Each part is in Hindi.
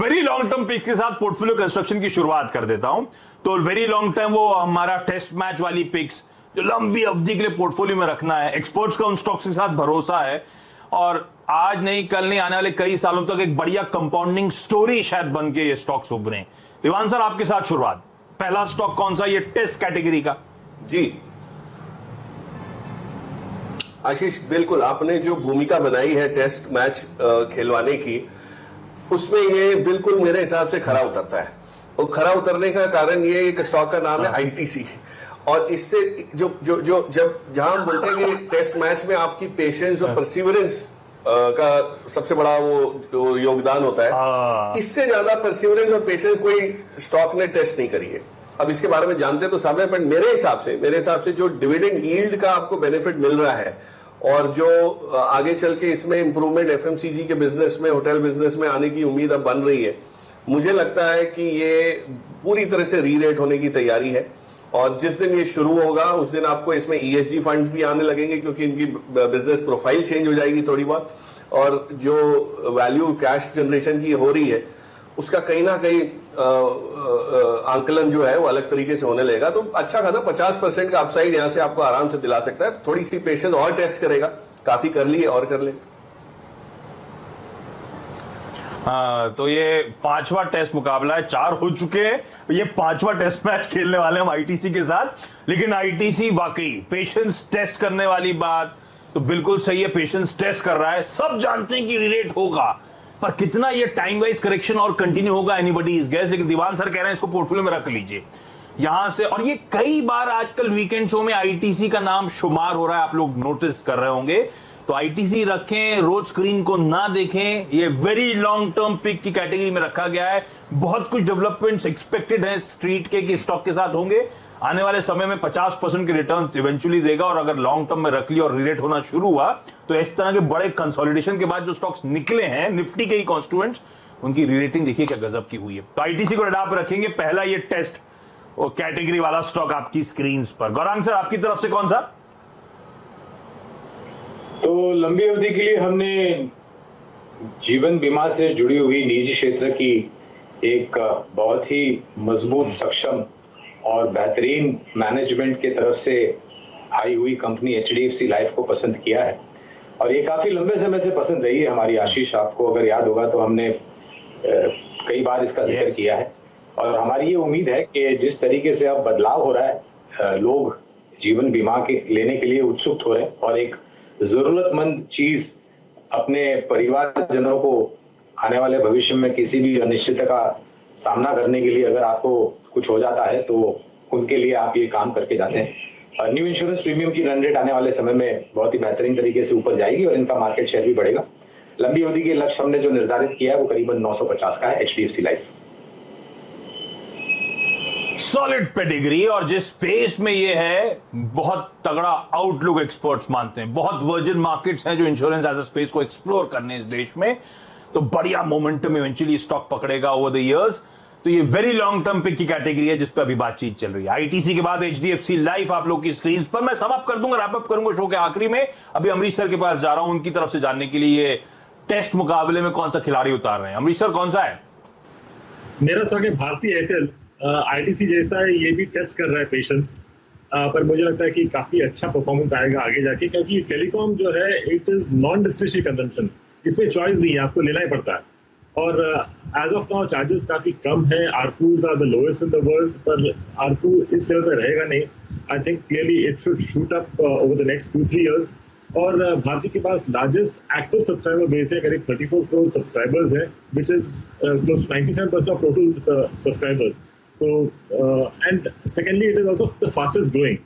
वेरी लॉन्ग टर्म पिक के साथ पोर्टफोलियो कंस्ट्रक्शन की शुरुआत कर देता हूं। तो वेरी लॉन्ग टर्म वो हमारा टेस्ट मैच वाली पिक्स जो लंबी अवधि के लिए पोर्टफोलियो में रखना है। एक्सपर्ट्स का उन स्टॉक्स के साथ भरोसा है और आज नहीं कल नहीं आने वाले कई सालों तक एक बढ़िया कंपाउंडिंग स्टोरी शायद बन के ये स्टॉक्स उभरे। दीवान सर आपके साथ शुरुआत, पहला स्टॉक कौन सा, ये टेस्ट कैटेगरी का? जी आशीष, बिल्कुल आपने जो भूमिका बनाई है टेस्ट मैच खिलवाने की, उसमें ये बिल्कुल मेरे हिसाब से खरा उतरता है। और खरा उतरने का कारण ये एक स्टॉक का नाम है आईटीसी। और इससे जो जो जो जब जहां हम बोलते हैं कि टेस्ट मैच में आपकी पेशेंस और परसिवरेंस का सबसे बड़ा वो योगदान होता है, इससे ज्यादा परसिवरेंस और पेशेंस कोई स्टॉक ने टेस्ट नहीं करी है। अब इसके बारे में जानते तो सब है, पर मेरे हिसाब से जो डिविडेंड यील्ड का आपको बेनिफिट मिल रहा है और जो आगे चल के इसमें इंप्रूवमेंट एफएमसीजी के बिजनेस में, होटल बिजनेस में आने की उम्मीद अब बन रही है, मुझे लगता है कि ये पूरी तरह से री रेट होने की तैयारी है। और जिस दिन ये शुरू होगा उस दिन आपको इसमें ईएसजी फंड्स भी आने लगेंगे, क्योंकि इनकी बिजनेस प्रोफाइल चेंज हो जाएगी थोड़ी बहुत, और जो वैल्यू कैश जनरेशन की हो रही है उसका कहीं ना कहीं आंकलन जो है वो अलग तरीके से होने लगेगा। तो अच्छा खासा 50% का अपसाइड यहां से आपको आराम से दिला सकता है। थोड़ी सी पेशेंस और टेस्ट करेगा, काफी कर लिए और कर ले। हाँ, तो ये 5वां टेस्ट मुकाबला है, 4 हो चुके हैं, ये 5वां टेस्ट मैच खेलने वाले हम आईटीसी के साथ। लेकिन आईटीसी वाकई पेशेंस टेस्ट करने वाली बात तो बिल्कुल सही है, पेशेंस टेस्ट कर रहा है। सब जानते हैं कि रिलेट होगा, पर कितना ये टाइम वाइज करेक्शन और कंटिन्यू होगा एनीबडी इज गेस। लेकिन दीवान सर कह रहे हैं इसको पोर्टफोलियो में रख लीजिए यहां से। और ये कई बार आजकल वीकेंड शो में आईटीसी का नाम शुमार हो रहा है, आप लोग नोटिस कर रहे होंगे। तो आईटीसी रखें, रोज स्क्रीन को ना देखें, ये वेरी लॉन्ग टर्म पिक की कैटेगरी में रखा गया है। बहुत कुछ डेवलपमेंट्स एक्सपेक्टेड है स्ट्रीट के स्टॉक के साथ होंगे आने वाले समय में। 50% के रिटर्न्स इवेंचुअली देगा, और अगर लॉन्ग टर्म में रख लिया और रिलेट होना शुरू हुआ तो इस तरह के बड़े कंसोलिडेशन के बाद जो स्टॉक्स निकले हैं निफ्टी के ही कॉन्स्टिट्यूएंट्स, उनकी रिलेटिंग देखिए क्या गजब की हुई है। तो आईटीसी को रडार पर रखेंगे, पहला ये टेस्ट और कैटेगरी वाला स्टॉक आपकी स्क्रीन पर। गौरांग सर आपकी तरफ से कौन सा? तो लंबी अवधि के लिए हमने जीवन बीमा से जुड़ी हुई निजी क्षेत्र की एक बहुत ही मजबूत, सक्षम और बेहतरीन मैनेजमेंट के तरफ से आई हुई कंपनी एचडीएफसी लाइफ को पसंद किया है। और ये काफी लंबे समय से पसंद रही है हमारी। आशीष, आपको अगर याद होगा तो हमने कई बार इसका जिक्र किया है। और हमारी ये उम्मीद है कि जिस तरीके से अब बदलाव हो रहा है, लोग जीवन बीमा के लेने के लिए उत्सुक हो रहे हैं, और एक जरूरतमंद चीज अपने परिवारजनों को आने वाले भविष्य में किसी भी अनिश्चितता का सामना करने के लिए अगर आपको कुछ हो जाता है तो उनके लिए आप ये काम करके जाते हैं। न्यू इंश्योरेंस प्रीमियम की रन रेट आने वाले समय में बहुत ही बेहतरीन तरीके से ऊपर जाएगी और इनका मार्केट शेयर भी बढ़ेगा। लंबी अवधि के लक्ष्य हमने जो निर्धारित किया है वो करीबन 950 का है एचडीएफसी लाइफ। सॉलिड पेडिग्री, और जिस स्पेस में ये है बहुत तगड़ा आउटलुक एक्सपर्ट्स मानते हैं। बहुत वर्जिन मार्केट्स हैं जो इंश्योरेंस एज अ स्पेस को एक्सप्लोर करने इस देश में, तो बढ़िया मोमेंटम इवेंचुअली स्टॉक पकड़ेगा ओवर द इयर्स। तो ये वेरी लॉन्ग टर्म पिक की कैटेगरी है जिस पे अभी बातचीत चल रही है। आईटीसी के बाद एचडीएफसी लाइफ आप लोग की स्क्रीन पर। मैं सम अप कर दूंगा, रैप अप करूंगा शो के आखिरी में। अभी अमरीश सर के पास जा रहा हूं उनकी तरफ से जानने के लिए ये टेस्ट मुकाबले में कौन सा खिलाड़ी उतार रहे हैं। अमरीश सर कौन सा है? मेरा स्टॉक है भारतीय एयरटेल। आईटीसी जैसा है, ये भी टेस्ट कर रहा है पेशेंस, पर मुझे लगता है कि काफी अच्छा परफॉर्मेंस आएगा आगे जाके, क्योंकि टेलीकॉम जो है it is non discretionary consumption, इसमें चॉइस नहीं है, आपको लेना ही पड़ता है। और एज ऑफ नाउ चार्जेस काफी कम है, ARPUs are the lowest in the world, पर आरपू इस लेवल पर रहेगा नहीं। I think clearly it should shoot up over the next 2-3 years। और भारती के पास लार्जेस्ट एक्टिव सब्सक्राइबर बेस है, करीब 34 करोड़ सब्सक्राइबर्स है, which is close 97% of total subscribers. तो and secondly it is also the fastest growing.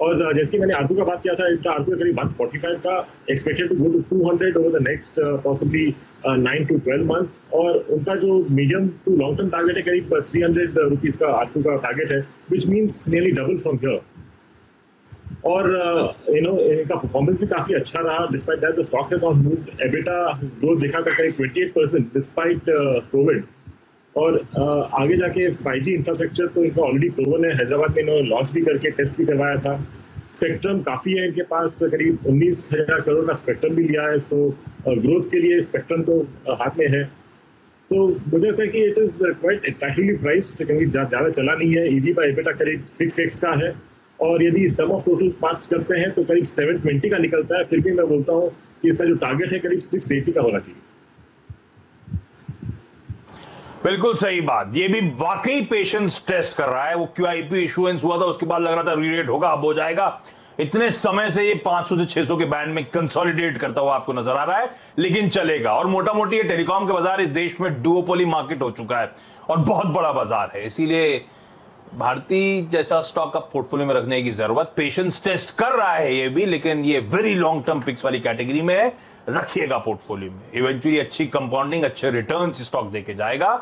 और जैसे कि मैंने आरपू का बात किया था, इसका आरपू करीब 145 का, expected to go to 200 over the next possibly 9 to 12 months। और उनका जो medium to long term target है करीब 300 रुपीज का आरपू का टारगेट है, which means nearly double from here. और इनका परफॉर्मेंस भी काफी अच्छा रहा, despite that the stock has not moved. EBITDA growth देखा था करीब 28% डिस्पाइट कोविड। और आगे जाके 5G इंफ्रास्ट्रक्चर तो इनका ऑलरेडी प्रूवन है, हैदराबाद में इन्होंने लॉन्च भी करके टेस्ट भी करवाया था। स्पेक्ट्रम काफी है इनके पास, करीब 19,000 करोड़ का स्पेक्ट्रम भी लिया है। सो ग्रोथ के लिए स्पेक्ट्रम तो हाथ में है। तो मुझे लगता है कि it is quite attractively priced, क्योंकि ज्यादा चला नहीं है। ईवी बाय एबिटा करीब 6x का है, और यदि सम ऑफ टोटल पार्ट्स करते हैं तो करीब 720 का निकलता है। फिर भी मैं बोलता हूँ कि इसका जो टारगेट है करीब 680 का होना चाहिए। बिल्कुल सही बात, ये भी वाकई पेशेंस टेस्ट कर रहा है। वो QIP इशुएंस हुआ था, उसके बाद लग रहा था रीरेट होगा, अब हो जाएगा। इतने समय से ये 500 से 600 के बैंड में कंसोलिडेट करता हुआ आपको नजर आ रहा है, लेकिन चलेगा। और मोटा मोटी ये टेलीकॉम के बाजार इस देश में डुओपोली मार्केट हो चुका है और बहुत बड़ा बाजार है, इसीलिए भारतीय जैसा स्टॉक आप पोर्टफोलियो में रखने की जरूरत। पेशेंस टेस्ट कर रहा है ये भी, लेकिन ये वेरी लॉन्ग टर्म पिक्स वाली कैटेगरी में है, रखिएगा पोर्टफोलियो में। इवेंचुअली अच्छी कंपाउंडिंग, अच्छे रिटर्न्स स्टॉक देके जाएगा।